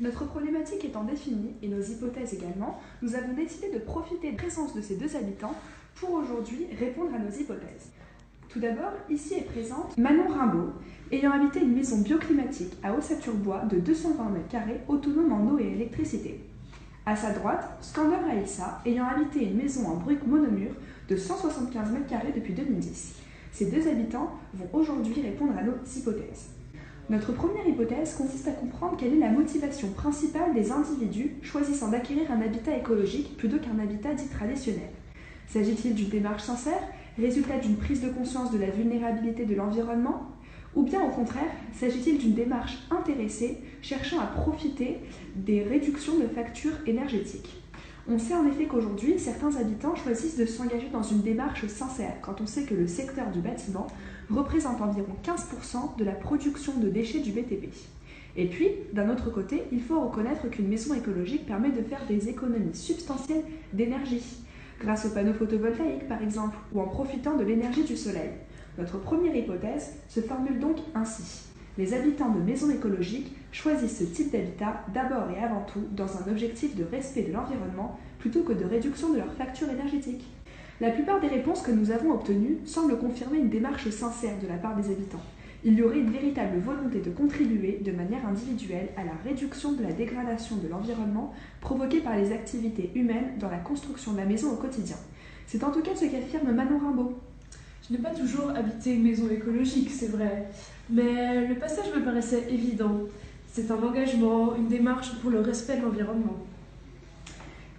Notre problématique étant définie, et nos hypothèses également, nous avons décidé de profiter de la présence de ces deux habitants pour aujourd'hui répondre à nos hypothèses. Tout d'abord, ici est présente Manon Rimbaud, ayant habité une maison bioclimatique à Ossature-Bois de 220 m², autonome en eau et électricité. À sa droite, Skander Aïssa, ayant habité une maison en briques monomure de 175 m² depuis 2010. Ces deux habitants vont aujourd'hui répondre à nos hypothèses. Notre première hypothèse consiste à comprendre quelle est la motivation principale des individus choisissant d'acquérir un habitat écologique plutôt qu'un habitat dit traditionnel. S'agit-il d'une démarche sincère, résultat d'une prise de conscience de la vulnérabilité de l'environnement, ou bien au contraire, s'agit-il d'une démarche intéressée cherchant à profiter des réductions de factures énergétiques? On sait en effet qu'aujourd'hui, certains habitants choisissent de s'engager dans une démarche sincère quand on sait que le secteur du bâtiment représente environ 15% de la production de déchets du BTP. Et puis, d'un autre côté, il faut reconnaître qu'une maison écologique permet de faire des économies substantielles d'énergie, grâce aux panneaux photovoltaïques par exemple, ou en profitant de l'énergie du soleil. Notre première hypothèse se formule donc ainsi. Les habitants de maisons écologiques choisissent ce type d'habitat d'abord et avant tout dans un objectif de respect de l'environnement plutôt que de réduction de leur facture énergétique. La plupart des réponses que nous avons obtenues semblent confirmer une démarche sincère de la part des habitants. Il y aurait une véritable volonté de contribuer de manière individuelle à la réduction de la dégradation de l'environnement provoquée par les activités humaines dans la construction de la maison au quotidien. C'est en tout cas ce qu'affirme Manon Rimbaud. Je n'ai pas toujours habité une maison écologique, c'est vrai, mais le passage me paraissait évident. C'est un engagement, une démarche pour le respect de l'environnement.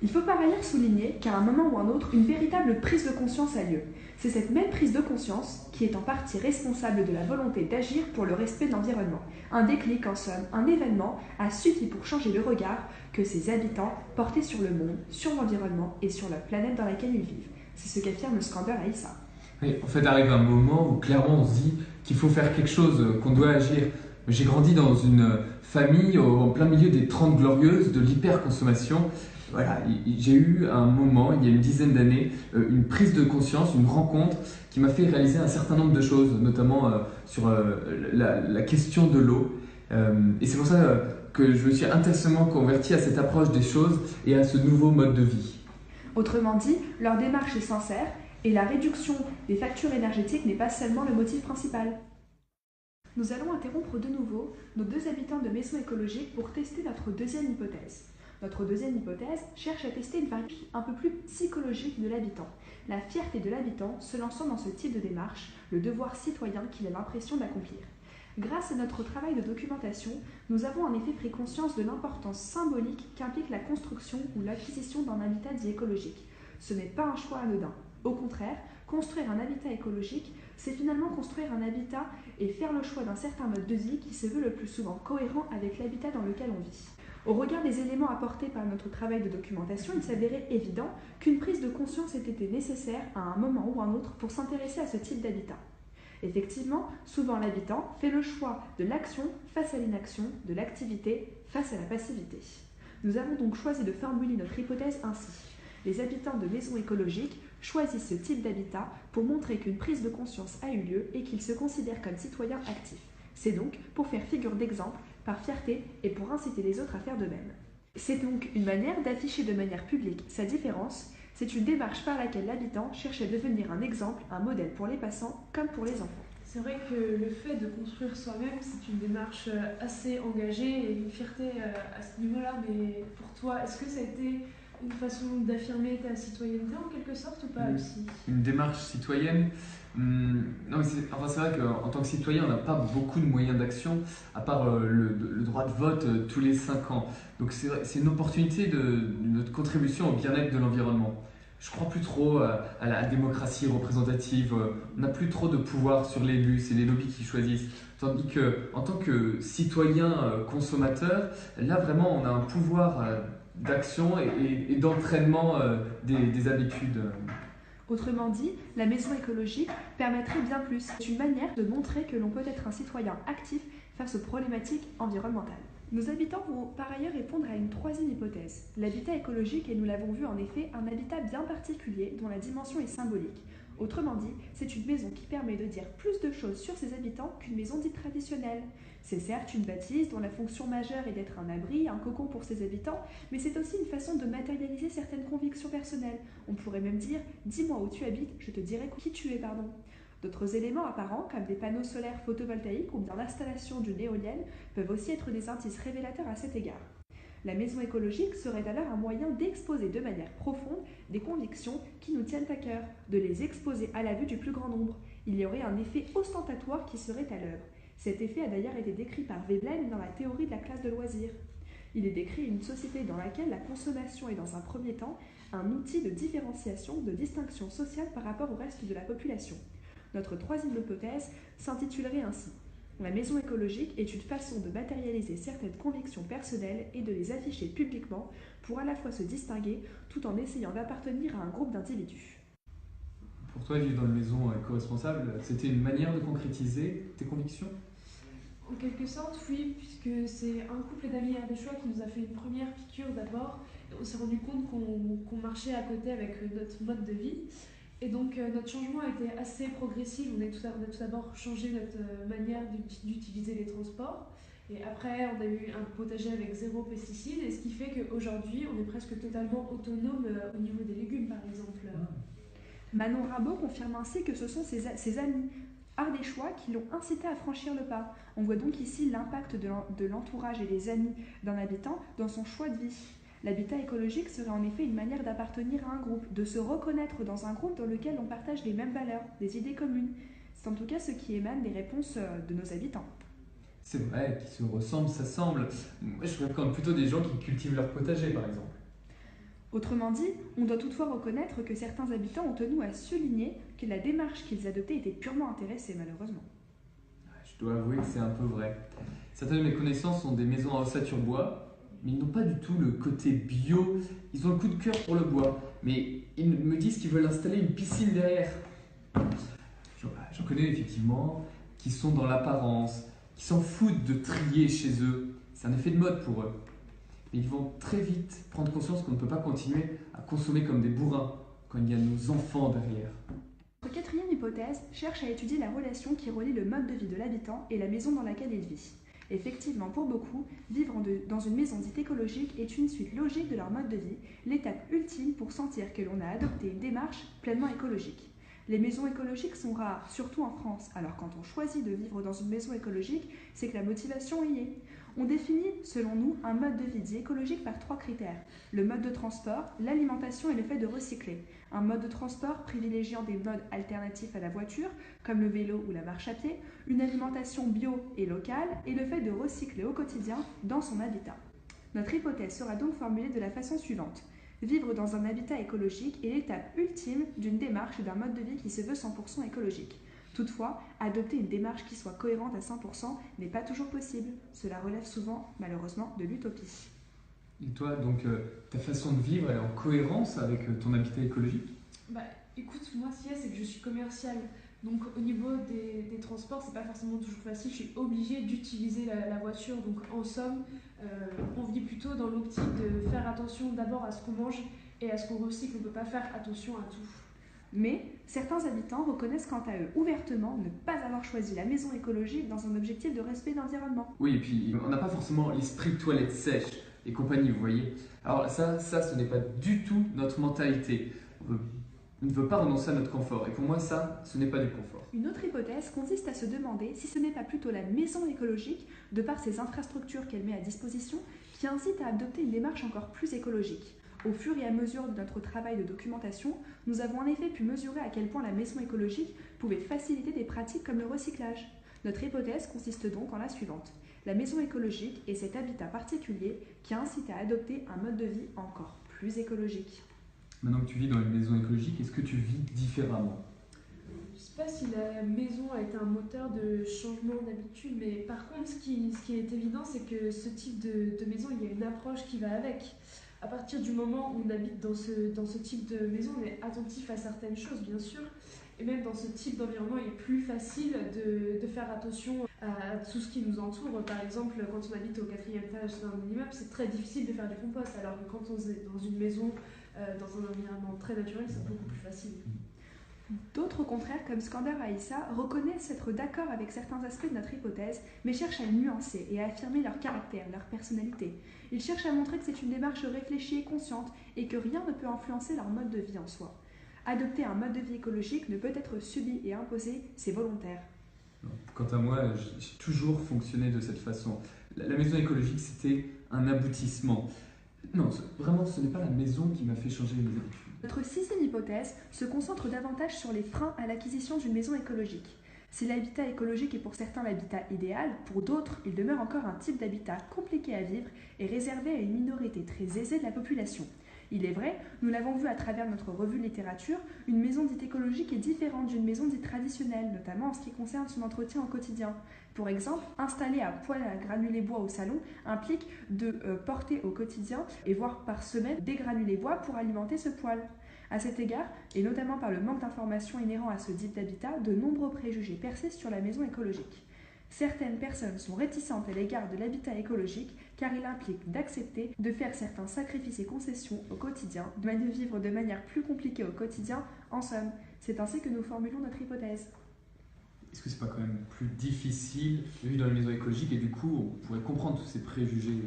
Il faut par ailleurs souligner qu'à un moment ou un autre, une véritable prise de conscience a lieu. C'est cette même prise de conscience qui est en partie responsable de la volonté d'agir pour le respect de l'environnement. Un déclic en somme, un événement a suffi pour changer le regard que ces habitants portaient sur le monde, sur l'environnement et sur la planète dans laquelle ils vivent. C'est ce qu'affirme Skander Aïssa. Oui, en fait, arrive un moment où clairement on se dit qu'il faut faire quelque chose, qu'on doit agir. J'ai grandi dans une famille en plein milieu des 30 glorieuses de l'hyperconsommation. Voilà, j'ai eu un moment, il y a une dizaine d'années, une prise de conscience, une rencontre qui m'a fait réaliser un certain nombre de choses, notamment sur la question de l'eau. Et c'est pour ça que je me suis intensement converti à cette approche des choses et à ce nouveau mode de vie. Autrement dit, leur démarche est sincère et la réduction des factures énergétiques n'est pas seulement le motif principal. Nous allons interrompre de nouveau nos deux habitants de maisons écologiques pour tester notre deuxième hypothèse. Notre deuxième hypothèse cherche à tester une variable un peu plus psychologique de l'habitant, la fierté de l'habitant se lançant dans ce type de démarche, le devoir citoyen qu'il a l'impression d'accomplir. Grâce à notre travail de documentation, nous avons en effet pris conscience de l'importance symbolique qu'implique la construction ou l'acquisition d'un habitat dit écologique. Ce n'est pas un choix anodin. Au contraire, construire un habitat écologique, c'est finalement construire un habitat et faire le choix d'un certain mode de vie qui se veut le plus souvent cohérent avec l'habitat dans lequel on vit. Au regard des éléments apportés par notre travail de documentation, il s'avérait évident qu'une prise de conscience ait été nécessaire à un moment ou un autre pour s'intéresser à ce type d'habitat. Effectivement, souvent l'habitant fait le choix de l'action face à l'inaction, de l'activité face à la passivité. Nous avons donc choisi de formuler notre hypothèse ainsi. Les habitants de maisons écologiques choisissent ce type d'habitat pour montrer qu'une prise de conscience a eu lieu et qu'ils se considèrent comme citoyens actifs. C'est donc pour faire figure d'exemple, par fierté et pour inciter les autres à faire de même. C'est donc une manière d'afficher de manière publique sa différence. C'est une démarche par laquelle l'habitant cherche à devenir un exemple, un modèle pour les passants comme pour les enfants. C'est vrai que le fait de construire soi-même, c'est une démarche assez engagée et une fierté à ce niveau-là. Mais pour toi, est-ce que ça a été une façon d'affirmer ta citoyenneté en quelque sorte ou pas aussi? Une démarche citoyenne. Non, mais c'est vrai qu'en tant que citoyen, on n'a pas beaucoup de moyens d'action, à part le droit de vote tous les 5 ans. Donc c'est une opportunité de notre contribution au bien-être de l'environnement. Je crois plus trop à la démocratie représentative. On n'a plus trop de pouvoir sur l'élu, c'est les lobbies qui choisissent. Tandis qu'en tant que citoyen consommateur, là vraiment on a un pouvoir d'action et d'entraînement des habitudes. Autrement dit, la maison écologique permettrait bien plus. C'est une manière de montrer que l'on peut être un citoyen actif face aux problématiques environnementales. Nos habitants vont par ailleurs répondre à une troisième hypothèse. L'habitat écologique est, nous l'avons vu en effet, un habitat bien particulier dont la dimension est symbolique. Autrement dit, c'est une maison qui permet de dire plus de choses sur ses habitants qu'une maison dite traditionnelle. C'est certes une bâtisse dont la fonction majeure est d'être un abri, un cocon pour ses habitants, mais c'est aussi une façon de matérialiser certaines convictions personnelles. On pourrait même dire « dis-moi où tu habites, je te dirai qui tu es ». D'autres éléments apparents, comme des panneaux solaires photovoltaïques ou bien l'installation d'une éolienne, peuvent aussi être des indices révélateurs à cet égard. La maison écologique serait alors un moyen d'exposer de manière profonde des convictions qui nous tiennent à cœur, de les exposer à la vue du plus grand nombre. Il y aurait un effet ostentatoire qui serait à l'œuvre. Cet effet a d'ailleurs été décrit par Veblen dans la théorie de la classe de loisirs. Il est décrit une société dans laquelle la consommation est dans un premier temps un outil de différenciation, de distinction sociale par rapport au reste de la population. Notre troisième hypothèse s'intitulerait ainsi « La maison écologique est une façon de matérialiser certaines convictions personnelles et de les afficher publiquement pour à la fois se distinguer tout en essayant d'appartenir à un groupe d'individus. » Pour toi, vivre dans une maison éco-responsable, c'était une manière de concrétiser tes convictions? En quelque sorte, oui, puisque c'est un couple d'amis ardéchois qui nous a fait une première piqûre d'abord. On s'est rendu compte qu'on marchait à côté avec notre mode de vie. Et donc notre changement a été assez progressif. On a tout d'abord changé notre manière d'utiliser les transports. Et après, on a eu un potager avec 0 pesticides. Et ce qui fait qu'aujourd'hui, on est presque totalement autonome au niveau des légumes, par exemple. Manon Rimbaud confirme ainsi que ce sont ses amis ardéchois qui l'ont incité à franchir le pas. On voit donc ici l'impact de l'entourage et des amis d'un habitant dans son choix de vie. L'habitat écologique serait en effet une manière d'appartenir à un groupe, de se reconnaître dans un groupe dans lequel on partage les mêmes valeurs, des idées communes. C'est en tout cas ce qui émane des réponses de nos habitants. C'est vrai, qui se ressemblent, s'assemblent. Moi, je fréquente plutôt des gens qui cultivent leur potager, par exemple. Autrement dit, on doit toutefois reconnaître que certains habitants ont tenu à souligner que la démarche qu'ils adoptaient était purement intéressée, malheureusement. Je dois avouer que c'est un peu vrai. Certaines de mes connaissances ont des maisons en ossature bois, mais ils n'ont pas du tout le côté bio. Ils ont le coup de cœur pour le bois, mais ils me disent qu'ils veulent installer une piscine derrière. J'en connais effectivement qui sont dans l'apparence, qui s'en foutent de trier chez eux. C'est un effet de mode pour eux. Mais ils vont très vite prendre conscience qu'on ne peut pas continuer à consommer comme des bourrins quand il y a nos enfants derrière. Notre quatrième hypothèse cherche à étudier la relation qui relie le mode de vie de l'habitant et la maison dans laquelle il vit. Effectivement, pour beaucoup, vivre dans une maison dite écologique est une suite logique de leur mode de vie, l'étape ultime pour sentir que l'on a adopté une démarche pleinement écologique. Les maisons écologiques sont rares, surtout en France, alors quand on choisit de vivre dans une maison écologique, c'est que la motivation y est. On définit, selon nous, un mode de vie dit écologique par 3 critères. Le mode de transport, l'alimentation et le fait de recycler. Un mode de transport privilégiant des modes alternatifs à la voiture, comme le vélo ou la marche à pied, une alimentation bio et locale, et le fait de recycler au quotidien dans son habitat. Notre hypothèse sera donc formulée de la façon suivante. Vivre dans un habitat écologique est l'étape ultime d'une démarche et d'un mode de vie qui se veut 100% écologique. Toutefois, adopter une démarche qui soit cohérente à 100% n'est pas toujours possible. Cela relève souvent, malheureusement, de l'utopie. Et toi, donc, ta façon de vivre, elle est en cohérence avec ton habitat écologique? Écoute, moi, ce qu'il y a, c'est que je suis commerciale. Donc, au niveau des transports, c'est pas forcément toujours facile. Je suis obligée d'utiliser la voiture. Donc, en somme, on vit plutôt dans l'optique de faire attention d'abord à ce qu'on mange et à ce qu'on recycle. On ne peut pas faire attention à tout. Mais certains habitants reconnaissent quant à eux ouvertement ne pas avoir choisi la maison écologique dans un objectif de respect de l'environnement. Oui, et puis on n'a pas forcément l'esprit de toilette sèche et compagnie, vous voyez. Alors ça, ce n'est pas du tout notre mentalité. On ne veut pas renoncer à notre confort. Et pour moi, ça, ce n'est pas du confort. Une autre hypothèse consiste à se demander si ce n'est pas plutôt la maison écologique, de par ses infrastructures qu'elle met à disposition, qui incite à adopter une démarche encore plus écologique. Au fur et à mesure de notre travail de documentation, nous avons en effet pu mesurer à quel point la maison écologique pouvait faciliter des pratiques comme le recyclage. Notre hypothèse consiste donc en la suivante. La maison écologique est cet habitat particulier qui incite à adopter un mode de vie encore plus écologique. Maintenant que tu vis dans une maison écologique, est-ce que tu vis différemment? Je ne sais pas si la maison a été un moteur de changement d'habitude, mais par contre, ce qui est évident, c'est que ce type de maison, il y a une approche qui va avec. À partir du moment où on habite dans ce type de maison, on est attentif à certaines choses, bien sûr. Et même dans ce type d'environnement, il est plus facile de faire attention à tout ce qui nous entoure. Par exemple, quand on habite au 4e étage d'un immeuble, c'est très difficile de faire du compost, alors que quand on est dans une maison, dans un environnement très naturel, c'est beaucoup plus facile. D'autres, au contraire, comme Skander Aïssa, reconnaissent être d'accord avec certains aspects de notre hypothèse, mais cherchent à nuancer et à affirmer leur caractère, leur personnalité. Ils cherchent à montrer que c'est une démarche réfléchie et consciente et que rien ne peut influencer leur mode de vie en soi. Adopter un mode de vie écologique ne peut être subi et imposé, c'est volontaire. Quant à moi, j'ai toujours fonctionné de cette façon. La maison écologique, c'était un aboutissement. Non, vraiment, ce n'est pas la maison qui m'a fait changer mes habitudes. Notre sixième hypothèse se concentre davantage sur les freins à l'acquisition d'une maison écologique. Si l'habitat écologique est pour certains l'habitat idéal, pour d'autres, il demeure encore un type d'habitat compliqué à vivre et réservé à une minorité très aisée de la population. Il est vrai, nous l'avons vu à travers notre revue de littérature, une maison dite écologique est différente d'une maison dite traditionnelle, notamment en ce qui concerne son entretien au quotidien. Pour exemple, installer un poêle à granulés bois au salon implique de porter au quotidien et voire par semaine des granulés bois pour alimenter ce poêle. À cet égard, et notamment par le manque d'informations inhérent à ce type d'habitat, de nombreux préjugés persistent sur la maison écologique. Certaines personnes sont réticentes à l'égard de l'habitat écologique car il implique d'accepter de faire certains sacrifices et concessions au quotidien, de vivre de manière plus compliquée au quotidien. En somme, c'est ainsi que nous formulons notre hypothèse. Est-ce que c'est pas quand même plus difficile de vivre dans une maison écologique et du coup on pourrait comprendre tous ces préjugés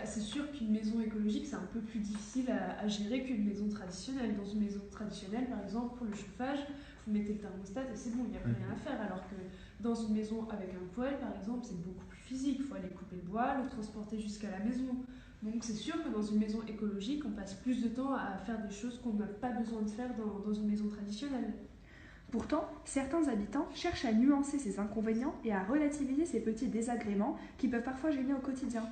C'est sûr qu'une maison écologique, c'est un peu plus difficile à gérer qu'une maison traditionnelle. Dans une maison traditionnelle, par exemple, pour le chauffage, vous mettez le thermostat et c'est bon, il n'y a plus rien à faire. Alors que dans une maison avec un poêle, par exemple, c'est beaucoup plus physique. Il faut aller couper le bois, le transporter jusqu'à la maison. Donc c'est sûr que dans une maison écologique, on passe plus de temps à faire des choses qu'on n'a pas besoin de faire dans une maison traditionnelle. Pourtant, certains habitants cherchent à nuancer ces inconvénients et à relativiser ces petits désagréments qui peuvent parfois gêner au quotidien.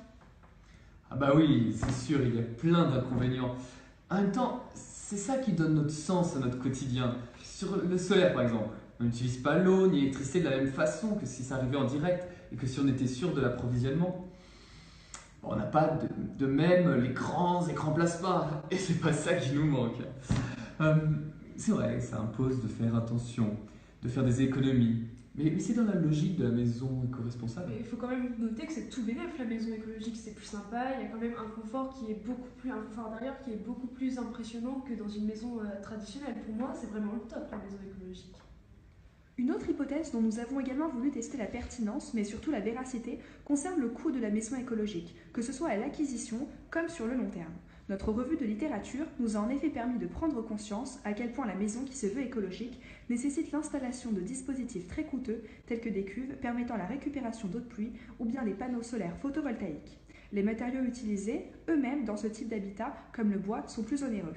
Ah bah oui, c'est sûr, il y a plein d'inconvénients. En même temps, c'est ça qui donne notre sens à notre quotidien. Sur le solaire par exemple, on n'utilise pas l'eau ni l'électricité de la même façon que si ça arrivait en direct et que si on était sûr de l'approvisionnement. Bon, on n'a pas de même les grands écrans plasma et c'est pas ça qui nous manque. C'est vrai, ça impose de faire attention, de faire des économies. Mais c'est dans la logique de la maison éco-responsable. Mais il faut quand même noter que c'est tout bénef, la maison écologique, c'est plus sympa, il y a quand même un confort un confort d'intérieur qui est beaucoup plus impressionnant que dans une maison traditionnelle. Pour moi, c'est vraiment le top, la maison écologique. Une autre hypothèse dont nous avons également voulu tester la pertinence, mais surtout la véracité, concerne le coût de la maison écologique, que ce soit à l'acquisition comme sur le long terme. Notre revue de littérature nous a en effet permis de prendre conscience à quel point la maison qui se veut écologique nécessite l'installation de dispositifs très coûteux tels que des cuves permettant la récupération d'eau de pluie ou bien des panneaux solaires photovoltaïques. Les matériaux utilisés, eux-mêmes dans ce type d'habitat, comme le bois, sont plus onéreux.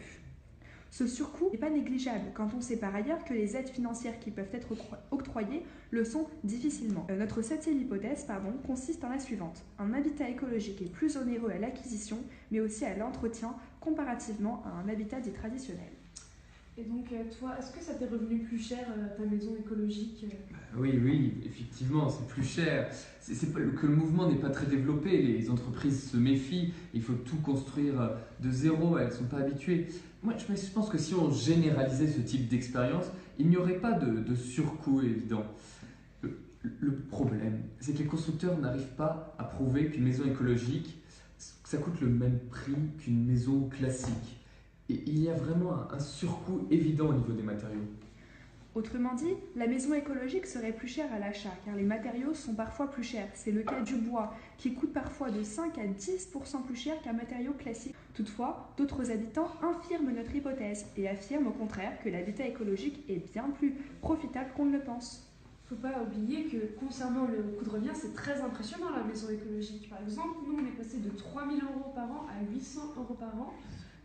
Ce surcoût n'est pas négligeable quand on sait par ailleurs que les aides financières qui peuvent être octroyées le sont difficilement. Notre septième hypothèse consiste en la suivante. Un habitat écologique est plus onéreux à l'acquisition, mais aussi à l'entretien comparativement à un habitat dit traditionnel. Et donc toi, est-ce que ça t'est revenu plus cher ta maison écologique Oui, effectivement, c'est plus cher. C'est pas, que le mouvement n'est pas très développé, les entreprises se méfient, il faut tout construire de zéro, elles ne sont pas habituées. Moi, je pense que si on généralisait ce type d'expérience, il n'y aurait pas de surcoût évident. Le problème, c'est que les constructeurs n'arrivent pas à prouver qu'une maison écologique, ça coûte le même prix qu'une maison classique. Et il y a vraiment un surcoût évident au niveau des matériaux. Autrement dit, la maison écologique serait plus chère à l'achat car les matériaux sont parfois plus chers. C'est le cas du bois qui coûte parfois de 5 à 10% plus cher qu'un matériau classique. Toutefois, d'autres habitants infirment notre hypothèse et affirment au contraire que l'habitat écologique est bien plus profitable qu'on ne le pense. Il ne faut pas oublier que concernant le coût de revient, c'est très impressionnant la maison écologique. Par exemple, nous on est passé de 3 000 € par an à 800 € par an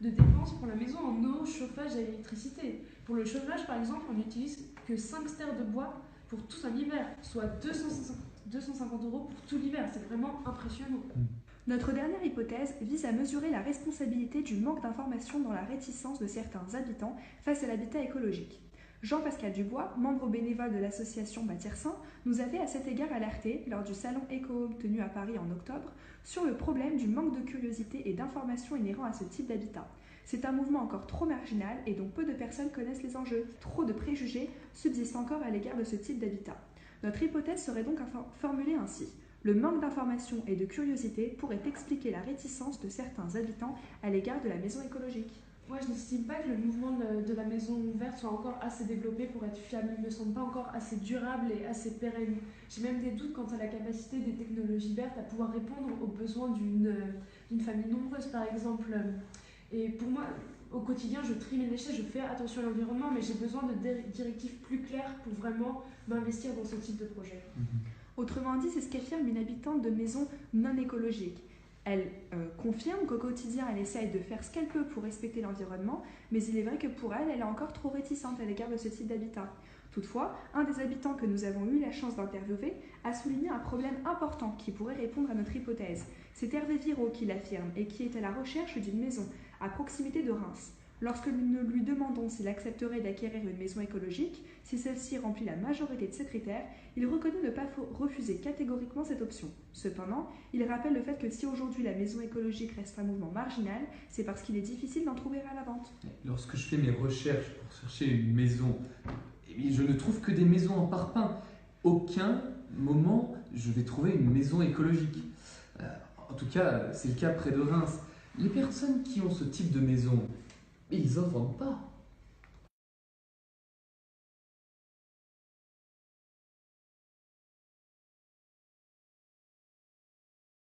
de dépenses pour la maison en eau, chauffage et électricité. Pour le chauffage, par exemple, on n'utilise que 5 stères de bois pour tout un hiver, soit 250 € pour tout l'hiver. C'est vraiment impressionnant. Notre dernière hypothèse vise à mesurer la responsabilité du manque d'information dans la réticence de certains habitants face à l'habitat écologique. Jean-Pascal Dubois, membre bénévole de l'association Bâtir Sain, nous avait à cet égard alerté lors du salon Éco-Home tenu à Paris en octobre sur le problème du manque de curiosité et d'information inhérent à ce type d'habitat. C'est un mouvement encore trop marginal et dont peu de personnes connaissent les enjeux. Trop de préjugés subsistent encore à l'égard de ce type d'habitat. Notre hypothèse serait donc formulée ainsi. Le manque d'information et de curiosité pourrait expliquer la réticence de certains habitants à l'égard de la maison écologique. Moi, je n'estime pas que le mouvement de la maison verte soit encore assez développé pour être fiable. Il ne me semble pas encore assez durable et assez pérenne. J'ai même des doutes quant à la capacité des technologies vertes à pouvoir répondre aux besoins d'une famille nombreuse, par exemple. Et pour moi, au quotidien, je trie mes déchets, je fais attention à l'environnement, mais j'ai besoin de directives plus claires pour vraiment m'investir dans ce type de projet. Autrement dit, c'est ce qu'affirme une habitante de maison non écologique. Elle confirme qu'au quotidien, elle essaye de faire ce qu'elle peut pour respecter l'environnement, mais il est vrai que pour elle, elle est encore trop réticente à l'égard de ce type d'habitat. Toutefois, un des habitants que nous avons eu la chance d'interviewer a souligné un problème important qui pourrait répondre à notre hypothèse. C'est Hervé Viraud qui l'affirme et qui est à la recherche d'une maison à proximité de Reims. Lorsque nous lui demandons s'il accepterait d'acquérir une maison écologique, si celle-ci remplit la majorité de ses critères, il reconnaît ne pas refuser catégoriquement cette option. Cependant, il rappelle le fait que si aujourd'hui la maison écologique reste un mouvement marginal, c'est parce qu'il est difficile d'en trouver à la vente. Lorsque je fais mes recherches pour chercher une maison, je ne trouve que des maisons en parpaing. Aucun moment je vais trouver une maison écologique. En tout cas, c'est le cas près de Reims. Les personnes qui ont ce type de maison, ils n'en vendent pas.